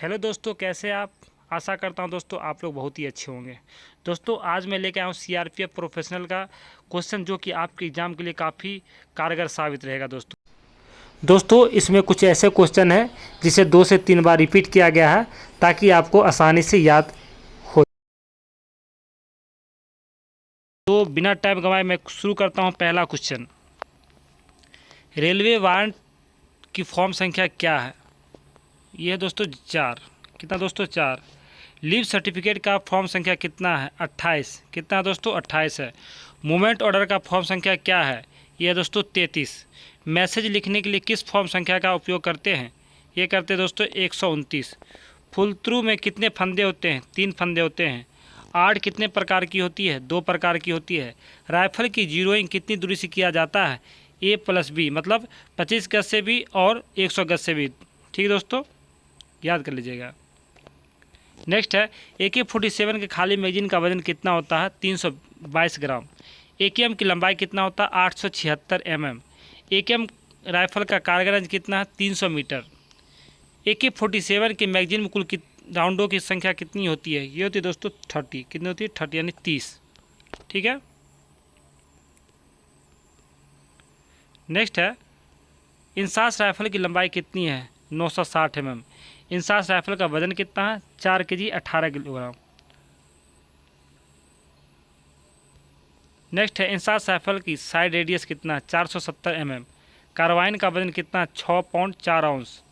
Hello दोस्तों, कैसे आप। आशा करता हूं दोस्तों आप लोग बहुत ही अच्छे होंगे। दोस्तों आज मैं लेके आया हूँ सीआरपीएफ प्रोफेशनल का क्वेश्चन, जो कि आपके एग्ज़ाम के लिए काफ़ी कारगर साबित रहेगा। दोस्तों इसमें कुछ ऐसे क्वेश्चन हैं जिसे 2 से 3 बार रिपीट किया गया है ताकि आपको आसानी से याद हो। तो बिना टाइम गंवाए मैं शुरू करता हूँ। पहला क्वेश्चन, रेलवे वारंट की फॉर्म संख्या क्या है। ये है दोस्तों 4। कितना दोस्तों 4। लीव सर्टिफिकेट का फॉर्म संख्या कितना है 28। कितना दोस्तों 28 है। मूवमेंट ऑर्डर का फॉर्म संख्या क्या है। ये है दोस्तों 33। मैसेज लिखने के लिए किस फॉर्म संख्या का उपयोग करते हैं। ये करते हैं दोस्तों 129। फुल थ्रू में कितने फंदे होते हैं 3 फंदे होते हैं। आर्ट कितने प्रकार की होती है 2 प्रकार की होती है। राइफल की जीरोइंग कितनी दूरी से किया जाता है A+B, मतलब 25 गज से भी और 100 गज से भी। ठीक है दोस्तों, याद कर लीजिएगा। नेक्स्ट है AK-47 के खाली मैगजीन का वजन कितना होता है 322 ग्राम। AKM की लंबाई कितना होता है 876 mm। AKM राइफल का कारगर रेंज कितना है 300 मीटर। AK-47 के मैगजीन में कुल राउंडों की संख्या कितनी होती है। ये होती है दोस्तों 30। कितनी होती है 30 यानी 30। ठीक है। नेक्स्ट है इंसास राइफल की लंबाई कितनी है 960 mm। इंसास राइफल का वजन कितना है 4 kg 18 किलोग्राम। नेक्स्ट है इंसास राइफल की साइड रेडियस कितना है 470 mm। कार्बाइन का वजन कितना 6 पाउंड 4 आउंस।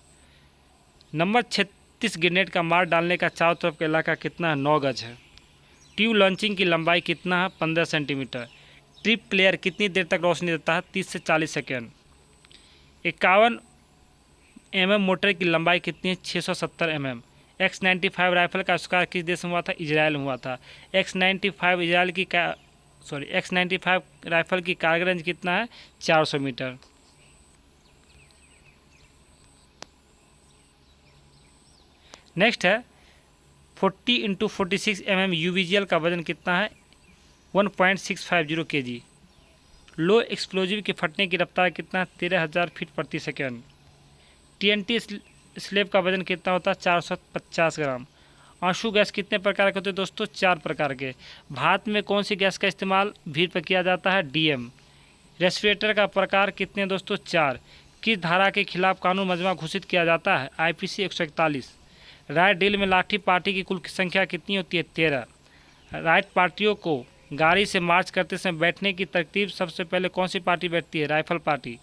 नंबर 36 ग्रेनेड का मार डालने का चारों तरफ का इलाका कितना है 9 गज है। ट्यूब लॉन्चिंग की लंबाई कितना है 15 सेंटीमीटर। ट्रिप प्लेयर कितनी देर तक रोशनी देता है 30 से 40 सेकेंड। 51 mm मोटर की लंबाई कितनी है 670 mm। X95 राइफल का आविष्कार किस देश में हुआ था इजराइल में हुआ था। X95 इजराइल की X95 राइफल की कारगर रेंज कितना है 400 मीटर। नेक्स्ट है 40x46 mm UVGL का वजन कितना है 1.650 kg। लो एक्सप्लोजिव के फटने की रफ्तार कितना 13,000 फीट प्रति सेकेंड। TNT स्लेब का वजन कितना होता है 450 ग्राम। आंसू गैस कितने प्रकार के होते हैं दोस्तों 4 प्रकार के। भारत में कौन सी गैस का इस्तेमाल भीड़ पर किया जाता है DM। रेस्पिरेटर का प्रकार कितने दोस्तों 4। किस धारा के खिलाफ कानून मजमा घोषित किया जाता है IPC 141। राइट डील में लाठी पार्टी की कुल संख्या कितनी होती है 13। राइट पार्टियों को गाड़ी से मार्च करते समय बैठने की तरतीब सबसे पहले कौन सी पार्टी बैठती है राइफल पार्टी।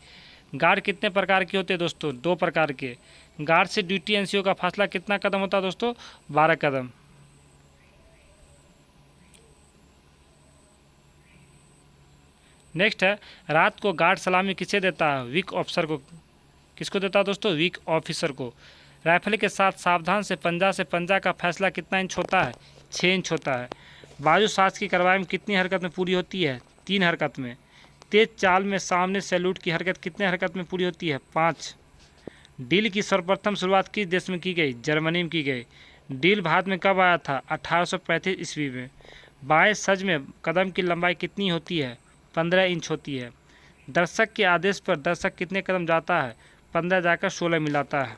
गार्ड कितने प्रकार के होते हैं दोस्तों 2 प्रकार के। गार्ड से ड्यूटी NCO का फासला कितना कदम होता है दोस्तों 12 कदम। नेक्स्ट है रात को गार्ड सलामी किसे देता है वीक ऑफिसर को। किसको देता है दोस्तों वीक ऑफिसर को। राइफल के साथ सावधान से पंजा का फैसला कितना इंच होता है 6 इंच होता है। बाजू साज की कार्रवाई में कितनी हरकत में पूरी होती है 3 हरकत में। तेज चाल में सामने सैल्यूट की हरकत कितने हरकत में पूरी होती है 5। डील की सर्वप्रथम शुरुआत किस देश में की गई जर्मनी में की गई। डील भारत में कब आया था 1835 ईस्वी में। बाएं सज में कदम की लंबाई कितनी होती है 15 इंच होती है। दर्शक के आदेश पर दर्शक कितने कदम जाता है 15 जाकर 16 मिलाता है।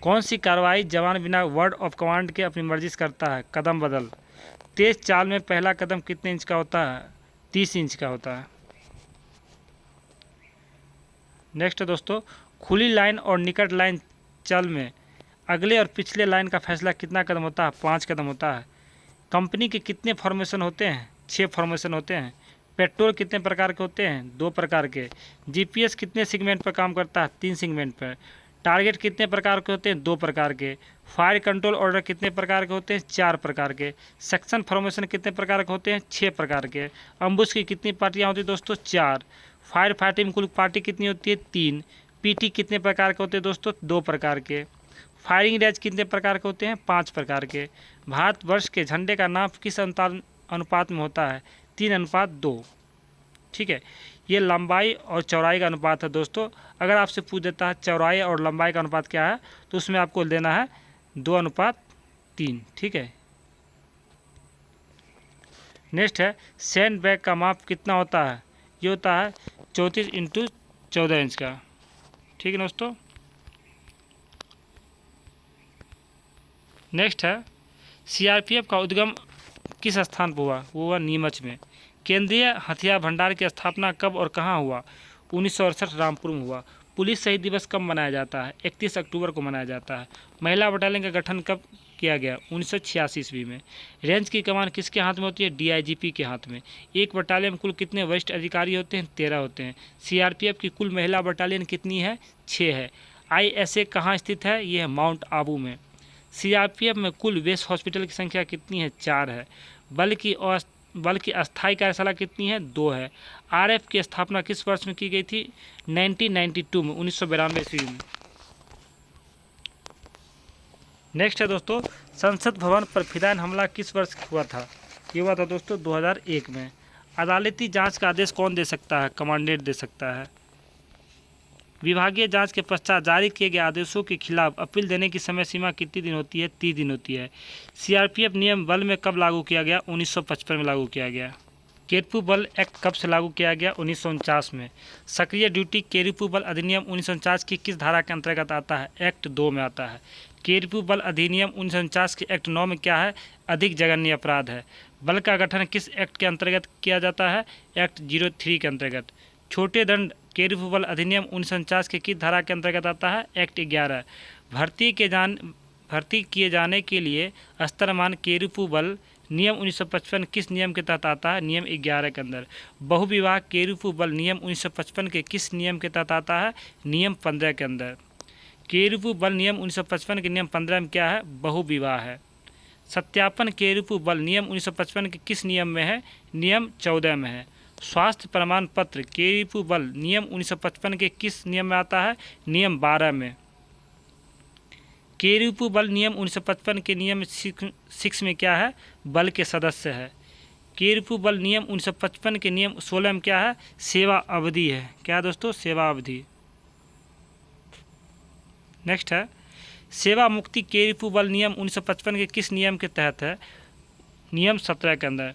कौन सी कार्रवाई जवान बिना वर्ड ऑफ कमांड के अपनी मर्जी से करता है कदम बदल। तेज चाल में पहला कदम कितने इंच का होता है 30 इंच का होता है। नेक्स्ट दोस्तों खुली लाइन और निकट लाइन चल में अगले और पिछले लाइन का फैसला कितना कदम होता है 5 कदम होता है। कंपनी के कितने फॉर्मेशन होते हैं 6 फॉर्मेशन होते हैं। पेट्रोल कितने प्रकार के होते हैं 2 प्रकार के। GPS कितने सेगमेंट पर काम करता है 3 सेगमेंट पर। टारगेट कितने प्रकार के होते हैं 2 प्रकार के। फायर कंट्रोल ऑर्डर कितने प्रकार के होते हैं 4 प्रकार के। सेक्शन फॉर्मेशन कितने प्रकार के होते हैं 6 प्रकार के। अम्बुश की कितनी पार्टियाँ होती हैं दोस्तों 4। फायर फाइटिंग में कुल पार्टी कितनी होती है 3। PT कितने प्रकार के होते हैं दोस्तों 2 प्रकार के। फायरिंग रेंज कितने प्रकार के होते हैं 5 प्रकार के। भारतवर्ष के झंडे का नाप किस अनुपात में होता है 3:2। ठीक है, ये लंबाई और चौड़ाई का अनुपात है दोस्तों। अगर आपसे पूछ देता है चौड़ाई और लंबाई का अनुपात क्या है तो उसमें आपको देना है 2:3। ठीक है। नेक्स्ट है सैंड बैग का माप कितना होता है ये होता है 34 × 14 इंच का। ठीक है दोस्तों। नेक्स्ट है सीआरपीएफ का उद्गम किस स्थान पर हुआ? वो हुआ नीमच में। केंद्रीय हथियार भंडार की स्थापना कब और कहाँ हुआ? 1968 रामपुर में हुआ। पुलिस शहीद दिवस कब मनाया जाता है? 31 अक्टूबर को मनाया जाता है। महिला बटालियन का गठन कब किया गया? 1986 ईस्वी में। रेंज की कमान किसके हाथ में होती है? डीआईजीपी के हाथ में। एक बटालियन में कुल कितने वरिष्ठ अधिकारी होते हैं? 13 होते हैं। सीआरपीएफ की कुल महिला बटालियन कितनी है? 6 है। आईएसए कहाँ स्थित है? ये है माउंट आबू में। सीआरपीएफ में कुल बेस हॉस्पिटल की संख्या कितनी है? 4 है। बल की अस्थायी कार्यशाला कितनी है? 2 है। आरएफ की स्थापना किस वर्ष में की गई थी? 1992 में, 1992 ईस्वी में। नेक्स्ट है दोस्तों, संसद भवन पर फिदायन हमला किस वर्ष हुआ था? ये हुआ था दोस्तों 2001 में। अदालती जांच का आदेश कौन दे सकता है? कमांडेंट दे सकता है। विभागीय जांच के पश्चात जारी किए गए आदेशों के खिलाफ अपील देने की समय सीमा कितनी दिन होती है? 30 दिन होती है। सीआरपीएफ नियम बल में कब लागू किया गया? 1955 में लागू किया गया। केरपू बल एक्ट कब से लागू किया गया? 1949 में। सक्रिय ड्यूटी केरपू बल अधिनियम 1949 की किस धारा के अंतर्गत आता है? एक्ट 2 में आता है। केरपू बल अधिनियम 1949 के एक्ट 9 में क्या है? अधिक जघन्य अपराध है। बल का गठन किस एक्ट के अंतर्गत किया जाता है? एक्ट 03 के अंतर्गत। छोटे दंड केरपू बल अधिनियम 1949 के किस धारा के अंतर्गत आता है? एक्ट 11। भर्ती किए जाने के लिए स्तरमान केरपू बल नियम 1955 किस नियम के तहत आता है? नियम 11 के अंदर। बहुविवाह केरपू बल नियम 1955 के किस नियम के तहत आता है? नियम 15 के अंदर। केरपू बल नियम 1955 के नियम 15 में क्या है? बहुविवाह है। सत्यापन केरपू बल नियम 1955 के किस नियम में है? नियम 14 में है। स्वास्थ्य प्रमाण पत्र केरपू बल नियम 1955 के किस नियम में आता है? नियम 12 में। केरपू बल नियम 1955 के नियम 6 में क्या है? बल के सदस्य है। केरपू बल नियम 1955 के नियम 16 में क्या है? सेवा अवधि है। क्या है दोस्तों? सेवा अवधि। नेक्स्ट है सेवा मुक्ति केरपू बल नियम 1955 के किस नियम के तहत है? नियम 17 के अंदर।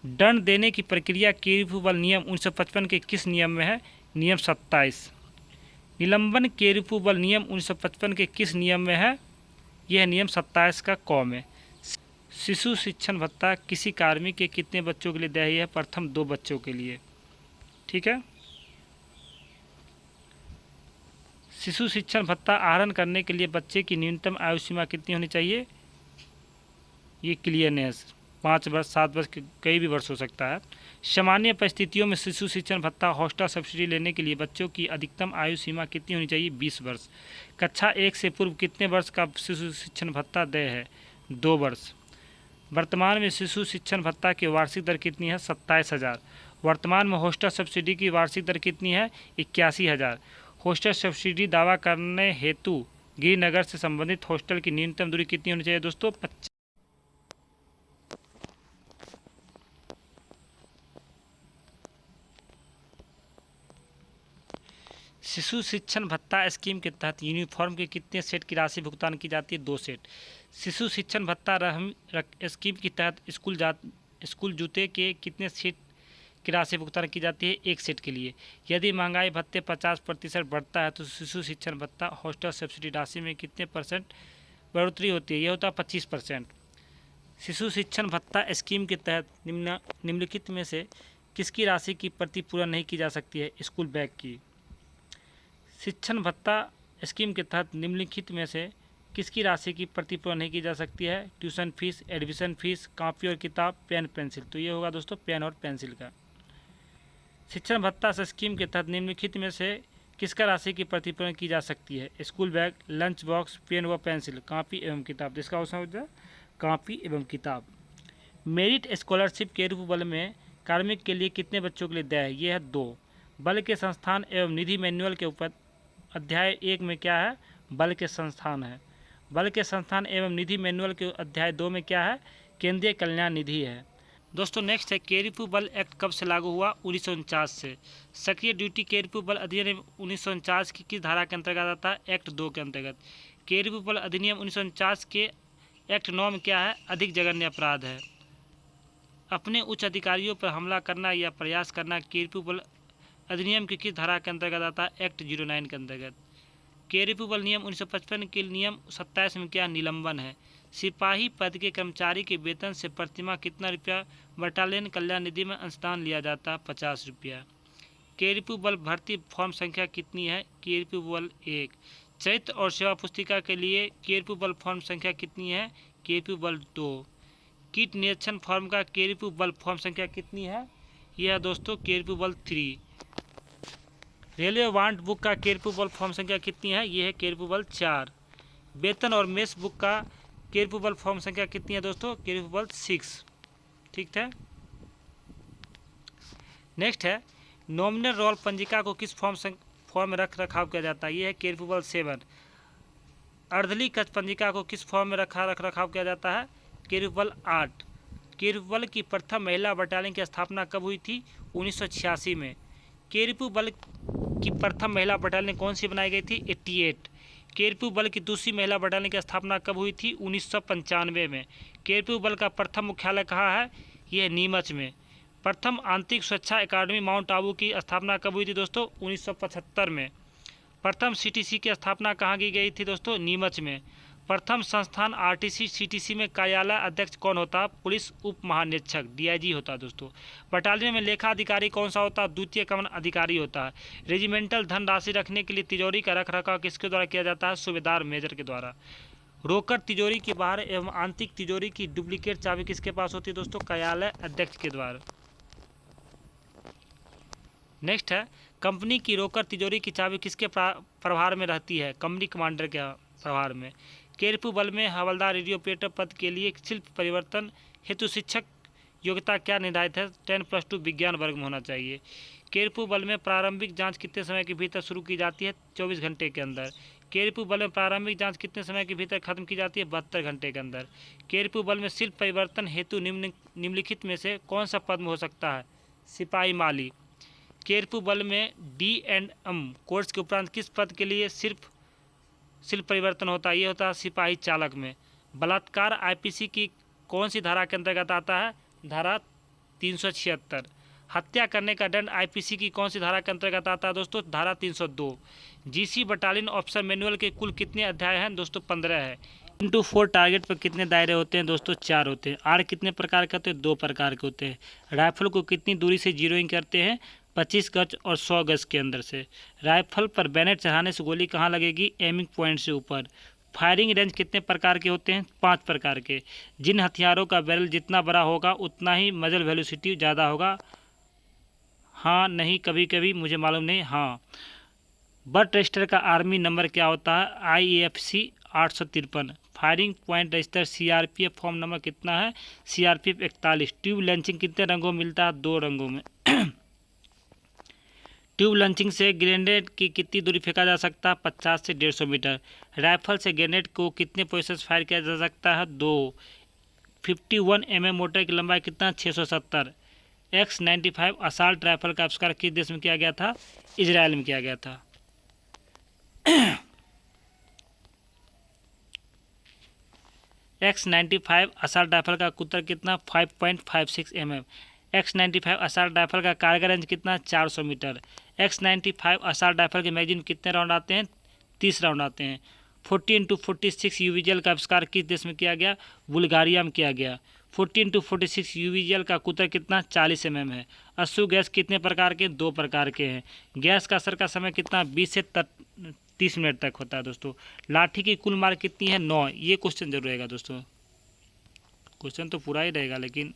दंड देने की प्रक्रिया केरपू बल नियम 1955 के किस नियम में है? नियम 27। निलंबन केरपू बल नियम 1955 के किस नियम में है? यह नियम 27 का क में। शिशु शिक्षण भत्ता किसी कार्मिक के कितने बच्चों के लिए देय है? प्रथम 2 बच्चों के लिए। ठीक है। शिशु शिक्षण भत्ता आहरण करने के लिए बच्चे की न्यूनतम आयु सीमा कितनी होनी चाहिए? ये क्लियरनेस 5 वर्ष, 7 वर्ष, कई भी वर्ष हो सकता है। सामान्य परिस्थितियों में शिशु शिक्षण भत्ता हॉस्टल सब्सिडी लेने के लिए बच्चों की अधिकतम आयु सीमा कितनी होनी चाहिए? 20 वर्ष। कक्षा 1 से पूर्व कितने वर्ष का शिशु शिक्षण भत्ता देय है? 2 वर्ष। वर्तमान में शिशु शिक्षण भत्ता की वार्षिक दर कितनी है? 27,000। वर्तमान में हॉस्टल सब्सिडी की वार्षिक दर कितनी है? 81,000। हॉस्टल सब्सिडी दावा करने हेतु गृहनगर से संबंधित हॉस्टल की न्यूनतम दूरी कितनी होनी चाहिए दोस्तों? 25। शिशु शिक्षण भत्ता स्कीम के तहत यूनिफॉर्म के कितने सेट की राशि भुगतान की जाती है? 2 सेट। शिशु शिक्षण भत्ता स्कीम के तहत स्कूल जूते के कितने सेट की राशि भुगतान की जाती है? 1 सेट के लिए। यदि महंगाई भत्ते 50% बढ़ता है तो शिशु शिक्षण भत्ता हॉस्टल सब्सिडी राशि में कितने % बढ़ोतरी होती है? यह होता है 25%। शिशु शिक्षण भत्ता स्कीम के तहत निम्नलिखित में से किसकी राशि की प्रतिपूर्ति नहीं की जा सकती है? स्कूल बैग की। शिक्षण भत्ता स्कीम के तहत निम्नलिखित में से किसकी राशि की प्रतिपूर्ति नहीं की जा सकती है? Tuition fees, admission fees, copy और किताब, पेन पेंसिल। तो ये होगा दोस्तों पेन और पेंसिल का। शिक्षण भत्ता स्कीम के तहत निम्नलिखित में से किसका राशि की प्रतिपूर्ति की जा सकती है? School bag, lunch box, pen व पेंसिल, कॉपी एवं किताब। जिसका ऑप्शन हो जाए कॉपी एवं किताब। मेरिट स्कॉलरशिप के रूप बल में कार्मिक के लिए कितने बच्चों के लिए देय है? ये है 2। बल के संस्थान एवं निधि मैनुअल के ऊपर अध्याय 1 में क्या है? बल के संस्थान है। बल के संस्थान एवं निधि मैनुअल के अध्याय 2 में क्या है? केंद्रीय कल्याण निधि है। दोस्तों नेक्स्ट है केरपू बल एक्ट कब से लागू हुआ? 1949 से। सक्रिय ड्यूटी केरपू बल अधिनियम 1949 की किस धारा के अंतर्गत आता है? एक्ट 2 के अंतर्गत। केरपू बल अधिनियम 1949 के एक्ट 9 में क्या है? अधिक जघन्य अपराध है। अपने उच्च अधिकारियों पर हमला करना या प्रयास करना केरपू बल अधिनियम की किस धारा के अंतर्गत आता है? एक्ट 09 के अंतर्गत। केरिपु बल नियम 1955 के नियम 27 में क्या निलंबन है। सिपाही पद के कर्मचारी के वेतन से प्रतिमाह कितना रुपया बटालियन कल्याण निधि में अंशदान लिया जाता है, 50 रुपया। केरिपु बल भर्ती फॉर्म संख्या कितनी है, केरिपु बल 1। चरित्र और सेवा पुस्तिका के लिए केरिपु बल फॉर्म संख्या कितनी है, केरिपु बल 2। कीट निरीक्षण फॉर्म का केरिपु बल फॉर्म संख्या कितनी है, यह है दोस्तों केरिपु बल 3। रेलवे वांट बुक का केरिपु बल फॉर्म संख्या कितनी है, यह है केरिपु बल 4। वेतन और मेस बुक का केरिपु बल फॉर्म संख्या कितनी है दोस्तों, केरिपु बल 6। ठीक है। नेक्स्ट है नॉमिनल रोल पंजिका को किस फॉर्म में रख रखाव किया जाता है, यह है केरिपु बल 7। अर्धली कच पंजिका को किस फॉर्म में रख रखाव किया जाता है, केरिपु बल 8। केरिपु बल की प्रथम महिला बटालियन की स्थापना कब हुई थी, 1986 में। केरिपु बल की प्रथम महिला बटालियन कौन सी बनाई गई थी, 88। केरिपु बल की दूसरी महिला बटालियन की स्थापना कब हुई थी, 1995 में। केरिपु बल का प्रथम मुख्यालय कहाँ है, यह नीमच में। प्रथम आंतरिक सुरक्षा अकादमी माउंट आबू की स्थापना कब हुई थी दोस्तों, 1975 में। प्रथम सीटीसी की स्थापना कहाँ की गई थी दोस्तों, नीमच में। प्रथम संस्थान आरटीसी सीटीसी में कार्यालय अध्यक्ष कौन होता है, पुलिस उप महानिरीक्षक डीआईजी होता है दोस्तों। बटालियन में लेखा अधिकारी कौन सा होता है, द्वितीय कमान अधिकारी होता है। रेजिमेंटल धनराशि रखने के लिए तिजोरी का रख रखाव किसके द्वारा किया जाता है, सूबेदार मेजर के द्वारा। रोकर तिजोरी की बाहर एवं आंतरिक तिजोरी की डुप्लीकेट चाबी किसके पास होती है दोस्तों, कार्यालय अध्यक्ष के द्वारा। नेक्स्ट है कंपनी की रोकर तिजोरी की चाबी किसके प्रभार में रहती है, कंपनी कमांडर के प्रभार में। केरिपु बल में हवलदार रेडियो ऑपरेटर पद के लिए शिल्प परिवर्तन हेतु शिक्षक योग्यता क्या निर्धारित है, 10+2 विज्ञान वर्ग में होना चाहिए। केरिपु बल में प्रारंभिक जांच कितने समय के भीतर शुरू की जाती है, 24 घंटे के अंदर। केरिपु बल में प्रारंभिक जांच कितने समय के भीतर खत्म की जाती है, 72 घंटे के अंदर। केरिपु बल में शिल्प परिवर्तन हेतु निम्नलिखित में से कौन सा पद में हो सकता है, सिपाही माली। केरिपु बल में D&M कोर्स के उपरांत किस पद के लिए सिर्फ शिल्प परिवर्तन होता है, ये होता है सिपाही चालक में। बलात्कार आईपीसी की कौन सी धारा के अंतर्गत आता है, धारा 376। हत्या करने का दंड आईपीसी की कौन सी धारा के अंतर्गत आता है दोस्तों, धारा 302। जीसी बटालियन ऑफिसर मैनुअल के कुल कितने अध्याय हैं दोस्तों, 15 है। 4 टारगेट पर कितने दायरे होते हैं दोस्तों, 4 होते हैं। आर कितने प्रकार के होते हैं, 2 प्रकार के होते हैं। राइफल को कितनी दूरी से जीरोइंग करते हैं, 25 गज और 100 गज के अंदर से। राइफल पर बैनेट चढ़ाने से गोली कहाँ लगेगी, एमिंग पॉइंट से ऊपर। फायरिंग रेंज कितने प्रकार के होते हैं, 5 प्रकार के। जिन हथियारों का बैरल जितना बड़ा होगा उतना ही मजल वेलोसिटी ज़्यादा होगा, हाँ नहीं कभी कभी मुझे मालूम नहीं, हाँ। बट रजिस्टर का आर्मी नंबर क्या होता है, IAFC 853। Firing point register CRPF form number कितना है, CRPF 41। ट्यूब लॉन्चिंग कितने रंगों में मिलता है, 2 रंगों में। ट्यूब लॉन्चिंग से ग्रेनेड की कितनी दूरी फेंका जा सकता है, 50 से 150 मीटर। राइफल से ग्रेनेड को कितने पोजीशन फायर किया जा सकता है, 2। 51 mm मोटर की लंबाई कितना, 670। X-95 असाल्ट राइफल का आविष्कार किस देश में किया गया था, इजराइल में किया गया था। X-95 असाल्ट राइफल का कुतर कितना, 5.56 mm। X-95 असाल्ट राइफल का कारगर रेंज कितना, 400 मीटर। X-95 असाल्ट राइफल के मैगजीन कितने राउंड आते हैं, 30 राउंड आते हैं। 40x46 यूवीजेल का आविष्कार किस देश में किया गया, बुल्गारिया में किया गया। 40x46 यूवीजेल का कुतर कितना, 40 mm है। अश्रु गैस कितने प्रकार के, 2 प्रकार के हैं। गैस का असर का समय कितना, 20 से 30 मिनट तक होता है दोस्तों। लाठी की कुल मार कितनी है, 9। ये क्वेश्चन जरूर रहेगा दोस्तों, क्वेश्चन तो पूरा ही रहेगा लेकिन।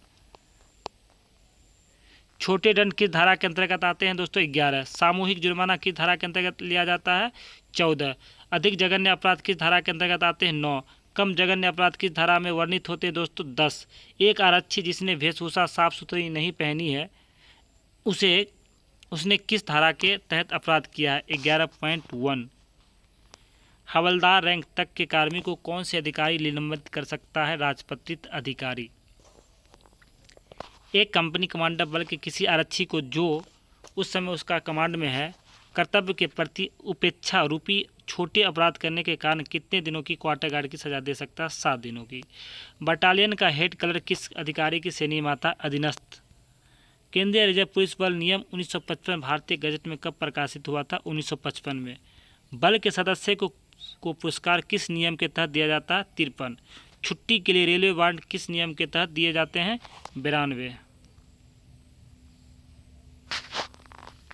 छोटे दंड किस धारा के अंतर्गत आते हैं दोस्तों, 11। सामूहिक जुर्माना किस धारा के अंतर्गत लिया जाता है, 14। अधिक जघन्य अपराध किस धारा के अंतर्गत आते हैं, 9। कम जघन्य अपराध किस धारा में वर्णित होते हैं दोस्तों, 10। एक आरक्षी जिसने वेशभूषा साफ सुथरी नहीं पहनी है उसने किस धारा के तहत अपराध किया है, 11.1। हवलदार रैंक तक के कार्मिक को कौन से अधिकारी निलंबित कर सकता है, राजपत्रित अधिकारी। एक कंपनी कमांडर बल के किसी आरक्षी को जो उस समय उसका कमांड में है, कर्तव्य के प्रति उपेक्षा रूपी छोटे अपराध करने के कारण कितने दिनों की क्वार्टर गार्ड की सजा दे सकता है, 7 दिनों की। बटालियन का हेड कलर किस अधिकारी की श्रेणी में आता, अधीनस्थ। केंद्रीय रिजर्व पुलिस बल नियम 1955 भारतीय गजट में कब प्रकाशित हुआ था, 1955 में। बल के सदस्य को पुरस्कार किस नियम के तहत दिया जाता है? 53। छुट्टी के लिए रेलवे बॉन्ड किस नियम के तहत दिए जाते हैं? 92।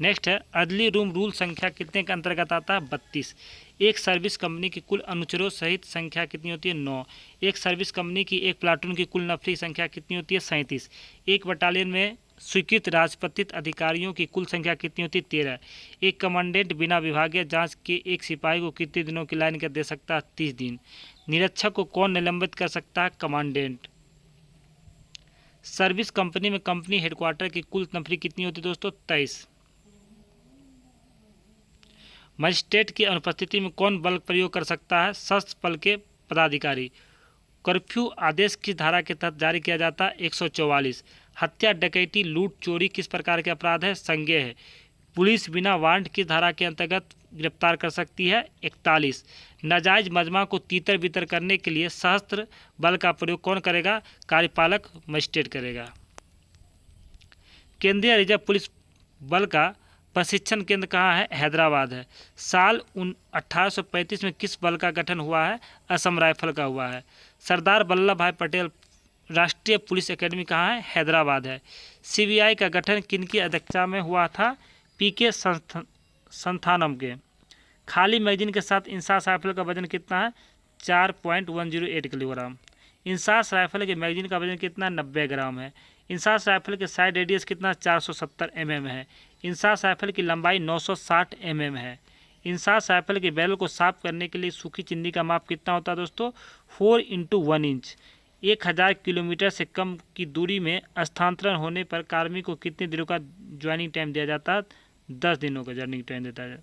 नेक्स्ट है अदली रूम रूल संख्या कितने के अंतर्गत आता है? 32। एक सर्विस कंपनी की कुल अनुचरों सहित संख्या कितनी होती है? 9। एक सर्विस कंपनी की एक प्लाटून की कुल नफरी संख्या कितनी होती है? 37। एक बटालियन में स्वीकृत राजपत्रित अधिकारियों की कुल संख्या कितनी होती है? 13। एक कमांडेंट बिना विभागीय जांच के एक सिपाही को कितने दिनों की लाइन कर दे सकता है? 30 दिन। निरीक्षक को कौन निलंबित कर सकता है? कमांडेंट। सर्विस कंपनी में कंपनी हेडक्वार्टर की कुल नफरी कितनी होती है दोस्तों? 23। मजिस्ट्रेट की अनुपस्थिति में कौन बल प्रयोग कर सकता है? सशस्त्र बल के पदाधिकारी। कर्फ्यू आदेश किस धारा के तहत जारी किया जाता है? 144। हत्या, डकैती, लूट, चोरी किस प्रकार के अपराध है? संज्ञेय है। पुलिस बिना वारंट किस धारा के अंतर्गत गिरफ्तार कर सकती है? 41। नाजायज मजमा को तीतर बितर करने के लिए सशस्त्र बल का प्रयोग कौन करेगा? कार्यपालक मजिस्ट्रेट करेगा। केंद्रीय रिजर्व पुलिस बल का प्रशिक्षण केंद्र कहाँ है? हैदराबाद है। साल 1835 में किस बल का गठन हुआ है? असम राइफल का हुआ है। सरदार वल्लभ भाई पटेल राष्ट्रीय पुलिस एकेडमी कहाँ है? हैदराबाद है। सीबीआई का गठन किनकी अध्यक्षता में हुआ था? पीके संथानम के। खाली मैगजीन के साथ इंसास राइफल का वजन कितना है? 4.108 किलोग्राम। इंसास राइफल के मैगजीन का वजन कितना? 90 ग्राम है। इंसास राइफल के साइड रेडियस कितना? 470 mm है। इंसास राइफल की लंबाई 960 mm है। इंसास राइफल के बैरल को साफ करने के लिए सूखी चिंदी का माप कितना होता है दोस्तों? 4x1 inch. 1000 किलोमीटर से कम की दूरी में स्थानांतरण होने पर कार्मिक को कितने दिनों का ज्वाइनिंग टाइम दिया जाता है? 10 दिनों का ज्वाइनिंग टाइम देता है।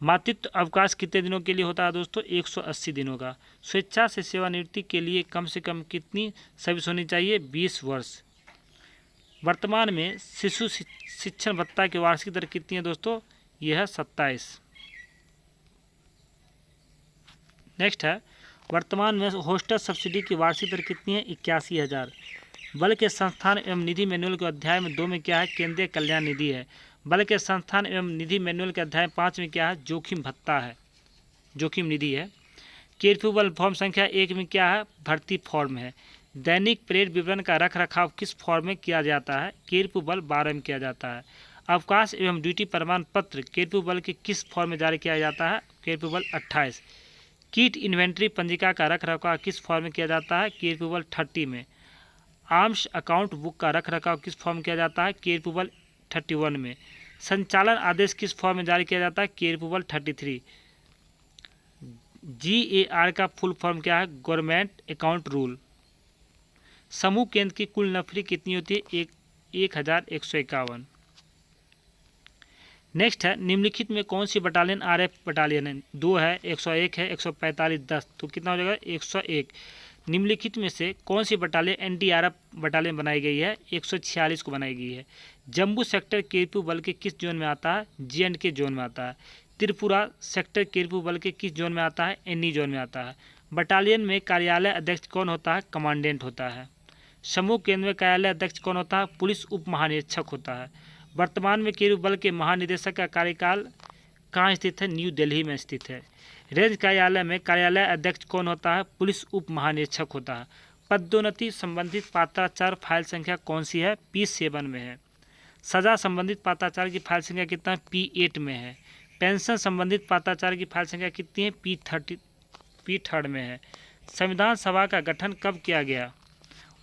मातृत्व अवकाश कितने दिनों के लिए होता है दोस्तों? 180 दिनों का। स्वेच्छा से सेवानिवृत्ति के लिए कम से कम कितनी सर्विस होनी चाहिए? 20 वर्ष। वर्तमान में शिशु शिक्षण भत्ता की वार्षिक दर कितनी है दोस्तों? यह है 27। नेक्स्ट है वर्तमान में हॉस्टल सब्सिडी की वार्षिक दर कितनी है? 81,000। बल के संस्थान एवं निधि मैनुअल के अध्याय में 2 में क्या है? केंद्रीय कल्याण निधि है। बल के संस्थान एवं निधि मैनुअल के अध्याय 5 में क्या है? जोखिम भत्ता है, जोखिम निधि है। कर्फ्यू बल फॉर्म संख्या 1 में क्या है? भर्ती फॉर्म है। दैनिक परेड विवरण का रख रखाव किस फॉर्म में किया जाता है? कर्फ्यू बल 12 में किया जाता है। अवकाश एवं ड्यूटी प्रमाण पत्र कर्फ्यू बल के किस फॉर्म में जारी किया जाता है? कर्फ्यू बल 28। किट इन्वेंट्री पंजिका का रख रखाव किस फॉर्म में किया जाता है? कर्फ्यू बल 30 में। आर्म्स अकाउंट बुक का रख रखाव किस फॉर्म में किया जाता है? कर्फ्यू बल 31 में। संचालन आदेश किस फॉर्म में जारी किया जाता है? कर्फ्यू बल 33। GAR का फुल फॉर्म क्या है? Government account rule. समूह केंद्र की कुल नफरी कितनी होती है? 1151। नेक्स्ट है निम्नलिखित में कौन सी बटालियन RF बटालियन है? 2 है, 101 है, 145, 10। तो कितना हो जाएगा? 101। निम्नलिखित में से कौन सी बटालियन NDRF बटालियन बनाई गई है? 146 को बनाई गई है। जम्मू सेक्टर कर्फ्यू बल के किस जोन में आता है? J&K जोन में आता है। त्रिपुरा सेक्टर कर्फ्यू बल के किस जोन में आता है? NE जोन में आता है। बटालियन में कार्यालय अध्यक्ष कौन होता है? कमांडेंट होता है। समूह केंद्र में कार्यालय अध्यक्ष कौन होता है? पुलिस उप महानिरीक्षक होता है। वर्तमान में कर्फ्यू बल के महानिदेशक का कार्यकाल कहाँ स्थित है? न्यू दिल्ली में स्थित है। रेंज कार्यालय में कार्यालय अध्यक्ष कौन होता है? पुलिस उप महानिरीक्षक होता है। पदोन्नति संबंधित पात्राचार फाइल संख्या कौन सी है? P7 में है। सजा संबंधित पात्राचार की फाइल संख्या कितना है? P8 में है। पेंशन संबंधित पात्राचार की फाइल संख्या कितनी है? P3 में है। संविधान सभा का गठन कब किया गया?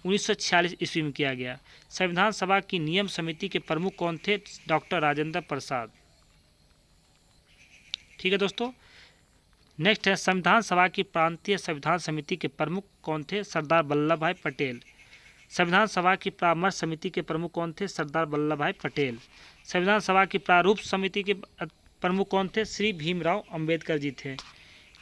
1946 ईस्वी में किया गया। संविधान सभा की नियम समिति के प्रमुख कौन थे? डॉक्टर राजेंद्र प्रसाद। ठीक है दोस्तों। नेक्स्ट है संविधान सभा की प्रांतीय संविधान समिति के प्रमुख कौन थे? सरदार वल्लभ भाई पटेल। संविधान सभा की परामर्श समिति के प्रमुख कौन थे? सरदार वल्लभ भाई पटेल। संविधान सभा की प्रारूप समिति के प्रमुख कौन थे? श्री भीमराव अंबेडकर जी थे।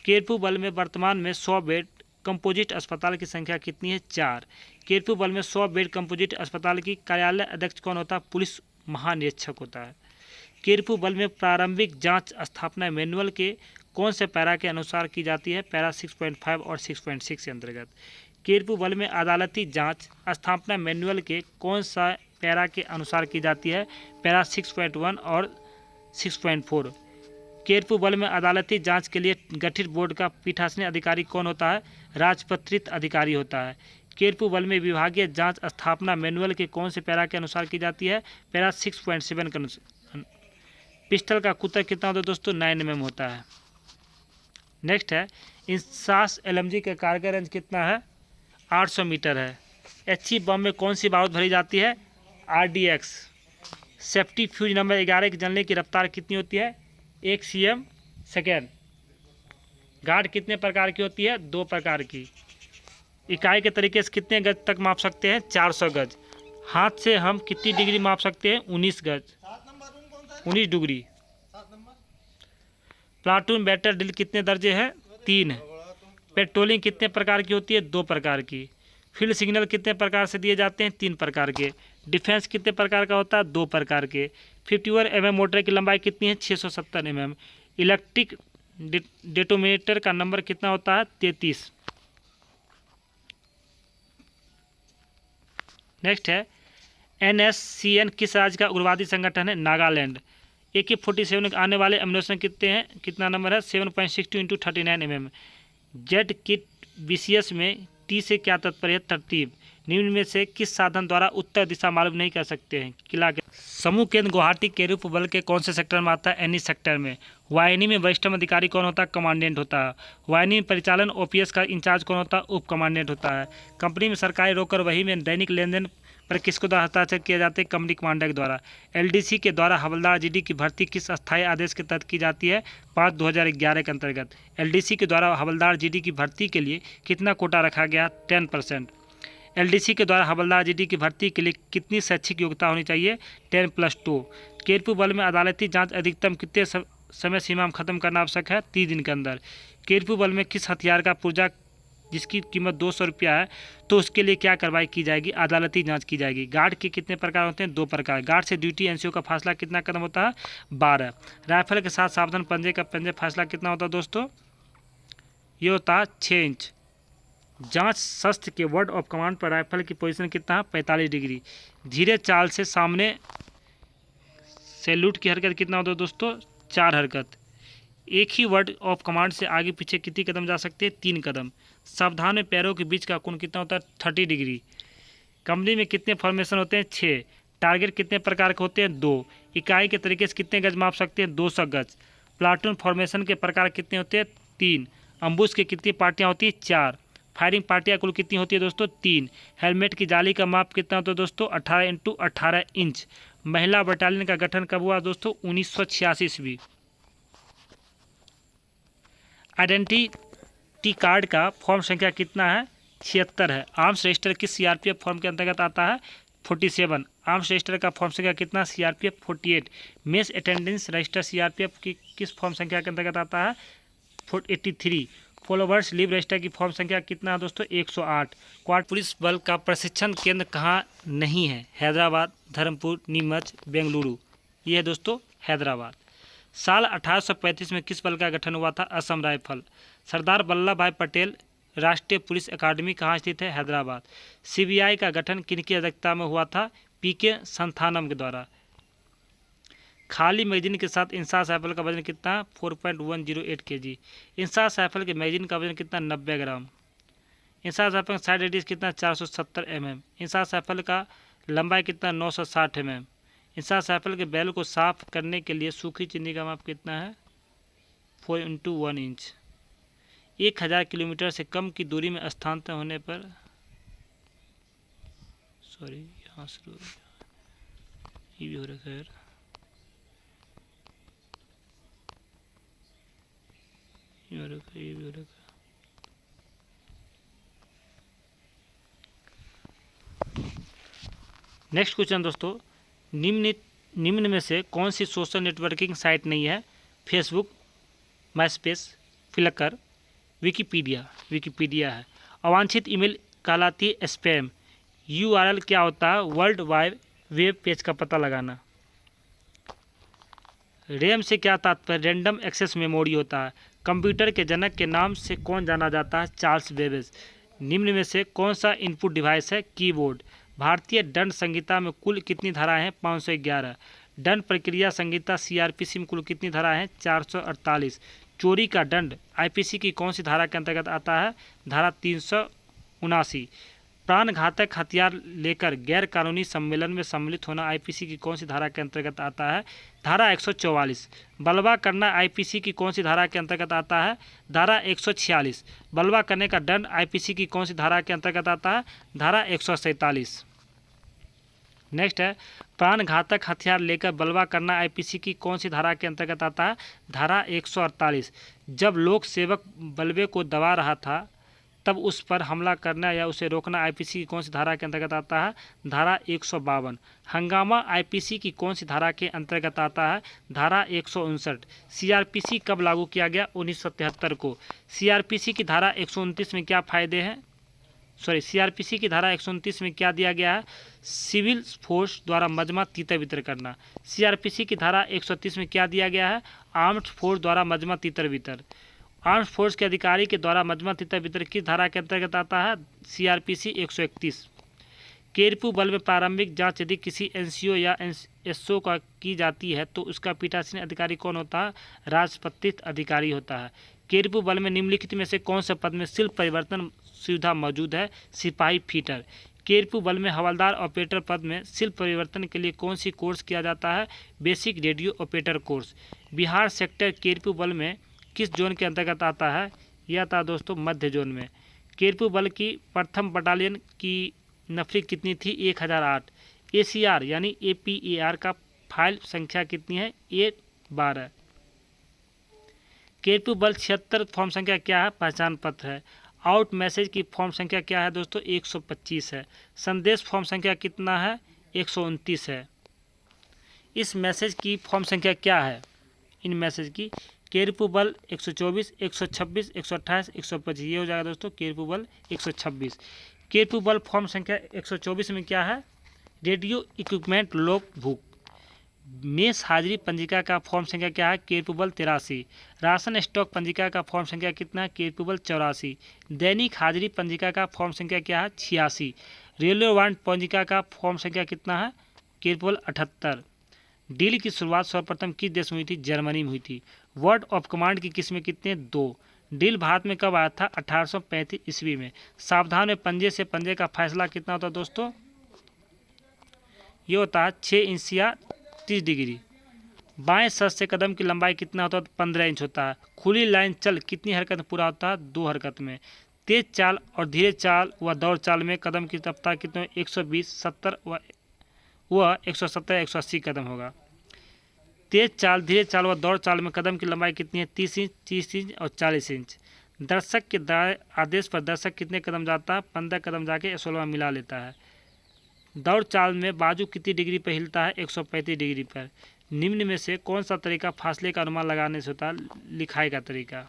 कर्फ्यू बल में वर्तमान में 100 बेड कंपोजिट अस्पताल की संख्या कितनी है? 4। कर्फ्यू बल में 100 बेड कंपोजिट अस्पताल की कार्यालय अध्यक्ष कौन होता है? पुलिस महानिरीक्षक होता है। कर्फ्यू बल में प्रारंभिक जांच स्थापना मैनुअल के कौन से पैरा के अनुसार की जाती है? पैरा 6.5 और 6.6 के अंतर्गत। कर्फ्यू बल में अदालती जांच स्थापना मैनुअल के कौन सा पैरा के अनुसार की जाती है? पैरा 6.1 और 6.4। केरपू बल में अदालती जांच के लिए गठित बोर्ड का पीठासीन अधिकारी कौन होता है? राजपत्रित अधिकारी होता है। केरपू बल में विभागीय जांच स्थापना मैनुअल के कौन से पैरा के अनुसार की जाती है? पैरा 6.7 के अनुसार। पिस्टल का कुतर कितना होता है दोस्तों? 9 mm होता है। नेक्स्ट है, इंसास LMG का कारगर रेंज कितना है? 800 मीटर है। HE बम में कौन सी बारूद भरी जाती है? RDX। सेफ्टी फ्यूज नंबर 11 के जलने की रफ्तार कितनी होती है? 1 cm सेकेंड। गार्ड कितने प्रकार की होती है? 2 प्रकार की। इकाई के तरीके से कितने गज तक माप सकते हैं? 400 गज। हाथ से हम कितनी डिग्री माप सकते हैं? 19 गज, 19 डिग्री। प्लाटून बैटल ड्रिल कितने दर्जे हैं? 3 है। पेट्रोलिंग कितने प्रकार की होती है? 2 प्रकार की। फील्ड सिग्नल कितने प्रकार से दिए जाते हैं? 3 प्रकार के। डिफेंस कितने प्रकार का होता है? 2 प्रकार के। 51 mm मोटर की लंबाई कितनी है? 670 mm। इलेक्ट्रिक डेटोनेटर का नंबर कितना होता है? 33। नेक्स्ट है, NSCN किस राज्य का उग्रवादी संगठन है? नागालैंड। AK-47 आने वाले एम्यूनेशन कितने हैं? कितना नंबर है? 7.62 × 39 mm। जेट किट BCS में T से क्या तात्पर्य है? तरतीब। निम्न में से किस साधन द्वारा उत्तर दिशा मालूम नहीं कर सकते हैं? किला के समूह केंद्र गुवाहाटी केरूप बल के कौन से सेक्टर में आता है? एनी सेक्टर में। वाहिनी में वरिष्ठतम अधिकारी कौन होता है? कमांडेंट होता है। वाहिनी में परिचालन OPS का इंचार्ज कौन होता है? उप कमांडेंट होता है। कंपनी में सरकारी रोकर वही में दैनिक लेन देन पर किसको द्वारा हस्ताक्षर किए जाते हैं? कंपनी कमांडर के द्वारा। LDC के द्वारा हवलदार GD की भर्ती किस अस्थायी आदेश के तहत की जाती है? 5/2011 के अंतर्गत। LDC के द्वारा हवलदार GD की भर्ती के लिए कितना कोटा रखा गया? 10%। LDC के द्वारा हवलदार GD की भर्ती के लिए कितनी शैक्षिक योग्यता होनी चाहिए? 10+2। केरपू बल में अदालती जांच अधिकतम कितने समय सीमा में खत्म करना आवश्यक है? 30 दिन के अंदर। केरपू बल में किस हथियार का पुर्जा जिसकी कीमत 200 रुपया है तो उसके लिए क्या कार्रवाई की जाएगी? अदालती जांच की जाएगी। गार्ड के कितने प्रकार होते हैं? 2 प्रकार। गार्ड से ड्यूटी NCO का फासला कितना कदम होता है? 12। राइफल के साथ सावधान पंजे का पंजे फासला कितना होता है दोस्तों? ये होता है 6 इंच। जांच शस्त्र के वर्ड ऑफ कमांड पर राइफल की पोजीशन कितना है? 45 डिग्री। धीरे चाल से सामने सैल्यूट की हरकत कितना होता है दोस्तों? 4 हरकत। एक ही वर्ड ऑफ कमांड से आगे पीछे कितनी कदम जा सकते हैं? 3 कदम। सावधान में पैरों के बीच का कोण कितना होता है? 30 डिग्री। कंपनी में कितने फॉर्मेशन होते हैं? 6। टारगेट कितने प्रकार के होते हैं? 2। इकाई के तरीके से कितने गज माप सकते हैं? 200 गज। प्लाटून फॉर्मेशन के प्रकार कितने होते हैं? 3। अम्बुश की कितनी पार्टियां होती हैं? 4। फायरिंग पार्टियां कुल कितनी होती है दोस्तों? 3। हेलमेट की जाली का माप कितना होता है दोस्तों? 18 × 18 इंच। महिला बटालियन का गठन कब हुआ दोस्तों? 1986 ईस्वी। आइडेंटिटी कार्ड का फॉर्म संख्या कितना है? 76 है। आर्म्स रजिस्टर किस CRPF फॉर्म के अंतर्गत आता है? 47। आर्म्स रजिस्टर का फॉर्म संख्या कितना? CRPF 48। Mess attendance register CRPF की किस फॉर्म संख्या के अंतर्गत आता है? 83। फॉलोवर्स लीव रजिस्टर की फॉर्म संख्या कितना है दोस्तों? 108। क्वाड पुलिस बल का प्रशिक्षण केंद्र कहाँ नहीं है? हैदराबाद, धर्मपुर, नीमच, बेंगलुरु। ये है दोस्तों हैदराबाद। साल 1835 में किस बल का गठन हुआ था? असम राइफल। सरदार वल्लभ भाई पटेल राष्ट्रीय पुलिस अकादमी कहाँ स्थित है? हैदराबाद। CBI का गठन किनकी अध्यक्षता में हुआ था? PK संथानम के द्वारा। खाली मैगजीन के साथ इंसास राइफल का वजन कितना? 4.108 kg। इंसास राइफल के मैगजीन का वजन कितना? 90 ग्राम। इंसास राइफल का साइड रेडियस कितना? 470 mm। इंसास राइफल का लंबाई कितना? 960 mm। इंसास राइफल के बैल को साफ करने के लिए सूखी चीनी का माप कितना है? 4 × 1 इंच। 1000 किलोमीटर से कम की दूरी में स्थानांतरण होने पर यहाँ शुरू ये भी हो रखा है। ये भी हो रखा। नेक्स्ट क्वेश्चन दोस्तों, निम्न में से कौन सी सोशल नेटवर्किंग साइट नहीं है? फेसबुक, माइस्पेस, फ्लिकर, विकीपीडिया है। अवांछित ईमेल कहलाती है स्पैम। URL क्या होता है? वर्ल्ड वाइड वेब पेज का पता लगाना। रैम से क्या तात्पर्य? रैंडम एक्सेस मेमोरी होता है। कंप्यूटर के जनक के नाम से कौन जाना जाता है? Charles Babbage. निम्न में से कौन सा इनपुट डिवाइस है? कीबोर्ड। भारतीय दंड संहिता में कुल कितनी धाराएं हैं? 511। दंड प्रक्रिया संहिता सीआरपीसी में कुल कितनी धारा है? 448। चोरी का दंड आईपीसी की कौन सी धारा के अंतर्गत आता है? धारा 379। प्राणघातक हथियार लेकर गैर कानूनी सम्मेलन में सम्मिलित होना आईपीसी की कौन सी धारा के अंतर्गत आता है? धारा 144। बलवा करना आईपीसी की कौन सी धारा के अंतर्गत आता है? धारा 146। बलवा करने का दंड आईपीसी की कौन सी धारा के अंतर्गत आता है? धारा 147। नेक्स्ट है, प्राणघातक हथियार लेकर बलवा करना आईपीसी की कौन सी धारा के अंतर्गत आता है? धारा 148। जब लोक सेवक बलवे को दबा रहा था तब उस पर हमला करना या उसे रोकना आईपीसी की कौन सी धारा के अंतर्गत आता है? धारा 152। हंगामा आईपीसी की कौन सी धारा के अंतर्गत आता है? धारा 159। सीआरपीसी कब लागू किया गया? 1973 को। सीआरपीसी की धारा 129 में क्या फायदे हैं? सीआरपीसी की धारा 129 में क्या दिया गया है? सिविल फोर्स द्वारा मजमा तीतर बितर करना। सीआरपीसी की धारा 130 में क्या दिया गया है? आर्म्ड फोर्स द्वारा मजमा तीतर बितर। आर्म्ड फोर्स के अधिकारी के द्वारा मजमा तीतर बितर किस धारा के अंतर्गत आता है? सीआरपीसी 131। केरपू बल में प्रारंभिक जांच यदि किसी एनसीओ या एसओ का की जाती है तो उसका पीठासीन अधिकारी कौन होता है? राजपत्रित अधिकारी होता है। केरपू बल में निम्नलिखित में से कौन से पद में शिल्प परिवर्तन सुविधा मौजूद है? सिपाही फीटर। केरपू बल में हवलदार ऑपरेटर पद में शिल्प परिवर्तन के लिए कौन सी कोर्स किया जाता है? Basic radio operator course. Bihar sector केरपू बल में किस जोन के अंतर्गत आता है? यह था दोस्तों मध्य जोन में। केरपू बल की प्रथम बटालियन की नफरी कितनी थी? 1008। एसीआर यानी एपीएआर का फाइल संख्या कितनी है? 12। केरपू बल 76 फॉर्म संख्या क्या है? पहचान पत्र है। आउट मैसेज की फॉर्म संख्या क्या है दोस्तों? 125 है। संदेश फॉर्म संख्या कितना है? 129 है। इस मैसेज की फॉर्म संख्या क्या है? इन मैसेज की केरपू बल 124, 126, 128, 125। ये हो जाएगा दोस्तों केरपू बल 126। केरपू बल फॉर्म संख्या 124 में क्या है? Radio equipment log book. मेष हाजिरी पंजिका का फॉर्म संख्या क्या है? केरपू बल 83। राशन स्टॉक पंजिका का फॉर्म संख्या कितना है? केरपू बल 84। दैनिक हाजिरी पंजिका का फॉर्म संख्या क्या है? 86। रेलवे वारंट पंजिका का फॉर्म संख्या कितना है? केरपू बल 78। डील की शुरुआत सर्वप्रथम किस देश में हुई थी? जर्मनी में हुई थी। वर्ड ऑफ कमांड की किस्में कितने? 2। डील भारत में कब आया था? 1835 ईस्वी में। सावधान में पंजे से पंजे का फैसला कितना होता है दोस्तों? ये होता है 6 इंच या 30 डिग्री। बाएं सर से कदम की लंबाई कितना होता है? 15 इंच होता है। खुली लाइन चल कितनी हरकत में पूरा होता है? 2 हरकत में। तेज चाल और धीरे चाल व दौड़ चाल में कदम की रफ्तार कितने? 120, 70 व 170 या 180 कदम होगा। तेज चाल, धीरे चाल व दौड़ चाल में कदम की लंबाई कितनी है? 30 इंच, 30 इंच और 40 इंच। दर्शक के आदेश पर दर्शक कितने कदम जाता है? 15 कदम जाके 16वां मिला लेता है। दौड़ चाल में बाजू कितनी डिग्री पर हिलता है? 135 डिग्री पर। निम्न में से कौन सा तरीका फासले का अनुमान लगाने से होता है? लिखाई का तरीका।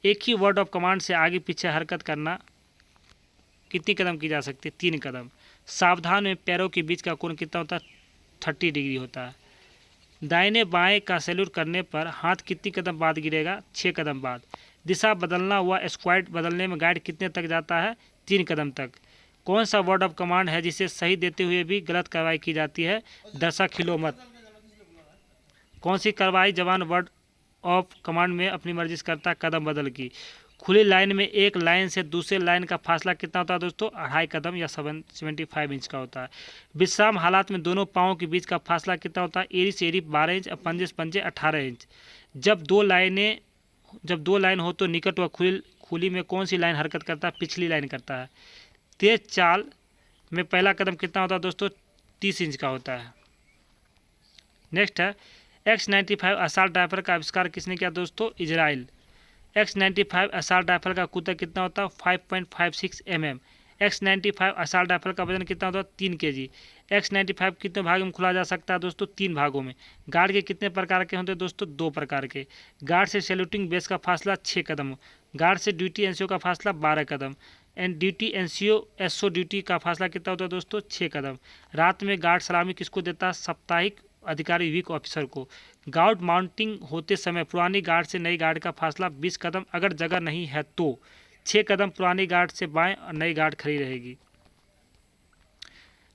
एक ही वर्ड ऑफ कमांड से आगे पीछे हरकत करना कितनी कदम की जा सकती है? 3 कदम। सावधान में पैरों के बीच का कोण कितना होता है? 30 डिग्री होता है। दाहिने बाएं का सैल्यूट करने पर हाथ कितनी कदम बाद गिरेगा? 6 कदम बाद। दिशा बदलना व स्क्वाड बदलने में गाइड कितने तक जाता है? 3 कदम तक। कौन सा वर्ड ऑफ कमांड है जिसे सही देते हुए भी गलत कार्रवाई की जाती है? दर्शक हिलो मत। कौन सी कार्रवाई जवान वर्ड ऑफ कमांड में अपनी मर्जी से करता है? कदम बदल की। खुली लाइन में एक लाइन से दूसरे लाइन का फासला कितना होता है दोस्तों? 2.5 कदम या 75 इंच का होता है। विश्राम हालात में दोनों पाँवों के बीच का फासला कितना होता है? एरी से एरी 12 इंच और पंजे से पंजे 18 इंच। जब दो लाइन हो तो निकट व खुली में कौन सी लाइन हरकत करता है? पिछली लाइन करता है। तेज चाल में पहला कदम कितना होता है दोस्तों? 30 इंच का होता है। नेक्स्ट है X95 असॉल्ट राइफल का आविष्कार किसने किया दोस्तों? इजराइल। X95 असॉल्ट राइफल का कुतक कितना होता है? 5.56 mm। X95 असॉल्ट राइफल का वजन कितना होता है? 3 kg। X95 कितने भागों में खुला जा सकता है दोस्तों? 3 भागों में। गार्ड के कितने प्रकार के होते हैं दोस्तों? 2 प्रकार के। गार्ड से सैल्यूटिंग बेस का फासला 6 कदम। गार्ड से ड्यूटी एनसीओ का फासला 12 कदम। एंड ड्यूटी एनसीओ एसओ ड्यूटी का फासला कितना होता है दोस्तों? 6 कदम। रात में गार्ड सलामी किसको देता है? साप्ताहिक अधिकारी वीक ऑफिसर को। गार्ड माउंटिंग होते समय पुरानी गार्ड से नई गार्ड का फासला 20 कदम। अगर जगह नहीं है तो 6 कदम पुरानी गार्ड से बाएं और नई गार्ड खड़ी रहेगी।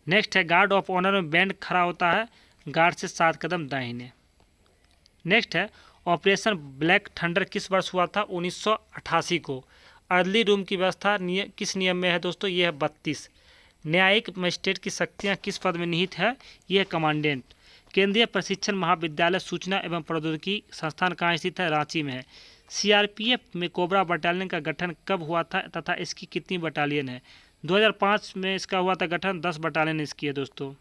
नेक्स्ट है गार्ड ऑफ ऑनर में बैंड खड़ा होता है गार्ड से 7 कदम दाहिने। नेक्स्ट है ऑपरेशन ब्लैक थंडर किस वर्ष हुआ था? 1988 को। अर्ली रूम की व्यवस्था किस नियम में है दोस्तों? ये है 32। न्यायिक मजिस्ट्रेट की शक्तियाँ किस पद में निहित है? ये है कमांडेंट। केंद्रीय प्रशिक्षण महाविद्यालय सूचना एवं प्रौद्योगिकी संस्थान कहाँ स्थित है? रांची में है। सीआरपीएफ में कोबरा बटालियन का गठन कब हुआ था तथा इसकी कितनी बटालियन है? 2005 में इसका हुआ था गठन, 10 बटालियन इसकी है दोस्तों।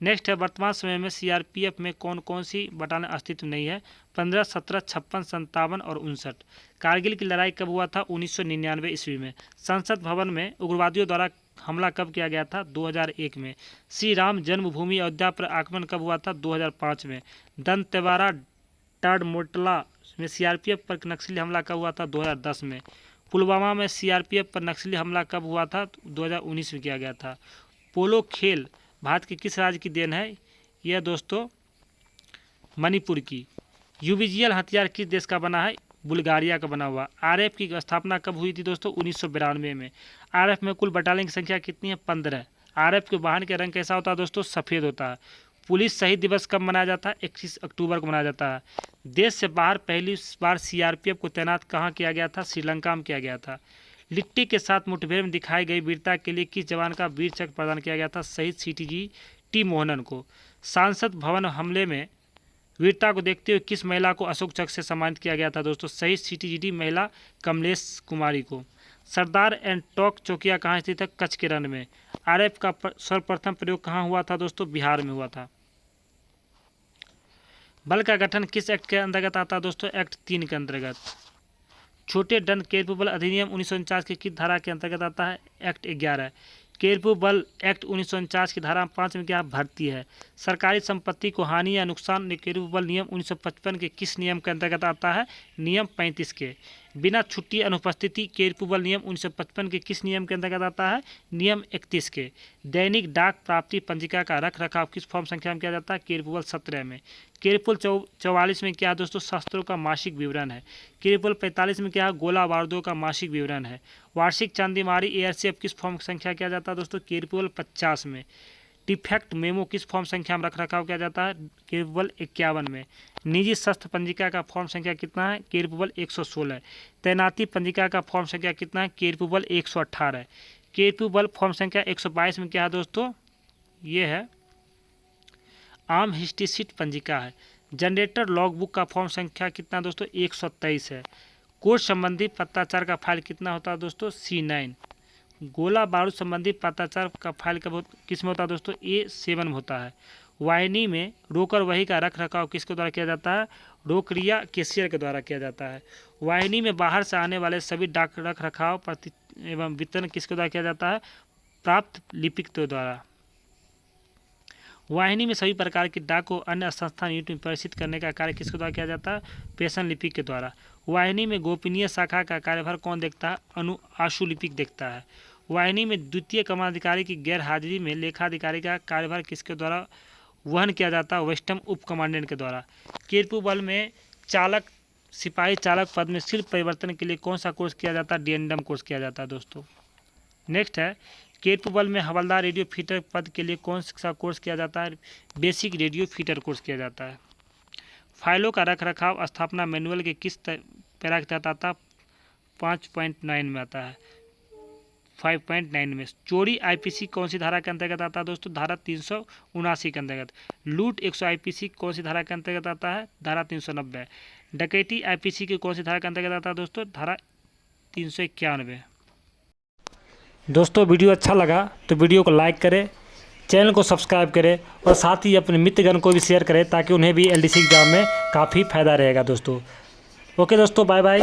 नेक्स्ट है वर्तमान समय में सीआरपीएफ में कौन कौन सी बटालियन अस्तित्व नहीं है? 15, 17, 56, 57 और 59। कारगिल की लड़ाई कब हुआ था? 1999 ईस्वी में। संसद भवन में उग्रवादियों द्वारा हमला कब किया गया था? 2001 में। श्री राम जन्मभूमि अयोध्या पर आक्रमण कब हुआ था? 2005 में। दंतेवाड़ा टाडमोटला में सीआरपीएफ पर नक्सली हमला कब हुआ था? 2010 में। पुलवामा में सीआरपीएफ पर नक्सली हमला कब हुआ था? 2019 में किया गया था। पोलो खेल भारत के किस राज्य की देन है? यह दोस्तों मणिपुर की। यूबीजीएल हथियार किस देश का बना है? बुल्गारिया का बना हुआ। आरएफ की स्थापना कब हुई थी दोस्तों? 1992 में। आरएफ में कुल बटालियन की संख्या कितनी है? 15। आरएफ के वाहन के रंग कैसा होता है दोस्तों? सफ़ेद होता है। पुलिस शहीद दिवस कब मनाया जाता है? 21 अक्टूबर को मनाया जाता है। देश से बाहर पहली बार सीआरपीएफ को तैनात कहाँ किया गया था? श्रीलंका में किया गया था। लिट्टी के साथ मुठभेड़ में दिखाई गई वीरता के लिए किस जवान का वीर चक्र प्रदान किया गया था? शहीद सीटीजी टी मोहनन को। संसद भवन हमले में वीरता को देखते हुए किस महिला को अशोक चक्र से सम्मानित किया गया था दोस्तों? शहीद सीटीजीडी महिला कमलेश कुमारी को। सरदार एंड टॉक चौकिया कहाँ स्थित है? कच्छ के रण में। आरएफ का सर्वप्रथम प्रयोग कहाँ हुआ था दोस्तों? बिहार में हुआ था। बल का गठन किस एक्ट के अंतर्गत आता है दोस्तों? एक्ट 3 के अंतर्गत। छोटे दंड केरपुबल अधिनियम 1949 की किस धारा के अंतर्गत आता है? एक्ट 11। केरपुबल एक्ट 1949 की धारा 5 में क्या भर्ती है? सरकारी संपत्ति को हानि या नुकसान केरपुबल नियम 1955 के किस नियम के अंतर्गत आता है? नियम 35 के। बिना छुट्टी अनुपस्थिति केरपुबल नियम 1955 के किस नियम के अंतर्गत आता है? नियम 31 के। दैनिक डाक प्राप्ति पंजिका का रख रखाव किस फॉर्म संख्या में किया जाता है? केरपुबल 17 में। केरपुल 44 में क्या दोस्तों? शस्त्रों का मासिक विवरण है। केरपुल 45 में क्या है? गोला बारूदों का मासिक विवरण है। वार्षिक चांदीमारी एयरसेप किस फॉर्म संख्या किया जाता है दोस्तों? केरपुबल 50 में। डिफेक्ट मेमो किस फॉर्म संख्या में रख रखाव किया जाता है? केरपुबल 51 में। निजी शस्त्र पंजिका का फॉर्म संख्या कितना है? केरपुबल 116। तैनाती पंजिका का फॉर्म संख्या कितना है? केरपुबल 118। केरपुबल फॉर्म संख्या 122 में क्या है दोस्तों? ये है आम हिस्ट्री शीट पंजिका है। जनरेटर लॉगबुक का फॉर्म संख्या कितना दोस्तों? 123 है। कोर्ट संबंधी पत्राचार का फाइल कितना होता है दोस्तों? C9। गोला बारूद संबंधी पत्राचार का फाइल कब किस में होता है दोस्तों? A7 में होता है। वाहिनी में रोकर वही का रख रखाव किसके द्वारा किया जाता है? रोकरिया कैशियर के द्वारा किया जाता है। वाहिनी में बाहर से आने वाले सभी डाक रख रखाव प्रति एवं वितरण किसके द्वारा किया जाता है? प्राप्त लिपिक के द्वारा। वाहिनी में सभी प्रकार की डाक को अन्य संस्थान यूनिट में प्रेषित करने का कार्य किसके द्वारा किया जाता है? प्रेषण लिपिक के द्वारा। वाहिनी में गोपनीय शाखा का कार्यभार कौन देखता है? आशुलिपिक देखता है। वाहिनी में द्वितीय कमांडाधिकारी की गैर हाजिरी में लेखाधिकारी का कार्यभार किसके द्वारा वहन किया जाता है? वेस्टर्न उप कमांडेंट के द्वारा। केरपुबल में चालक सिपाही चालक पद में सिर्फ परिवर्तन के लिए कौन सा कोर्स किया जाता है? डिएनडम कोर्स किया जाता है दोस्तों। नेक्स्ट है केरपुबल में हवलदार रेडियो फीटर पद के लिए कौन सा कोर्स किया जाता है? बेसिक रेडियो फीटर कोर्स किया जाता है। फाइलों का रख रखाव स्थापना मैनुअल के किस पैरा के तहत आता है? 5.9 में आता है। 5.9 में। चोरी आईपीसी कौन सी धारा के अंतर्गत आता है दोस्तों? धारा 379 के अंतर्गत। लूट 100 आईपीसी कौन सी धारा के अंतर्गत आता है? धारा 390। डकैती आईपीसी की कौन सी धारा के अंतर्गत आता है दोस्तों? धारा 391। दोस्तों वीडियो अच्छा लगा तो वीडियो को लाइक करें, चैनल को सब्सक्राइब करें और साथ ही अपने मित्रगण को भी शेयर करें ताकि उन्हें भी एलडीसी एग्जाम में काफ़ी फ़ायदा रहेगा दोस्तों। ओके दोस्तों, बाय बाय।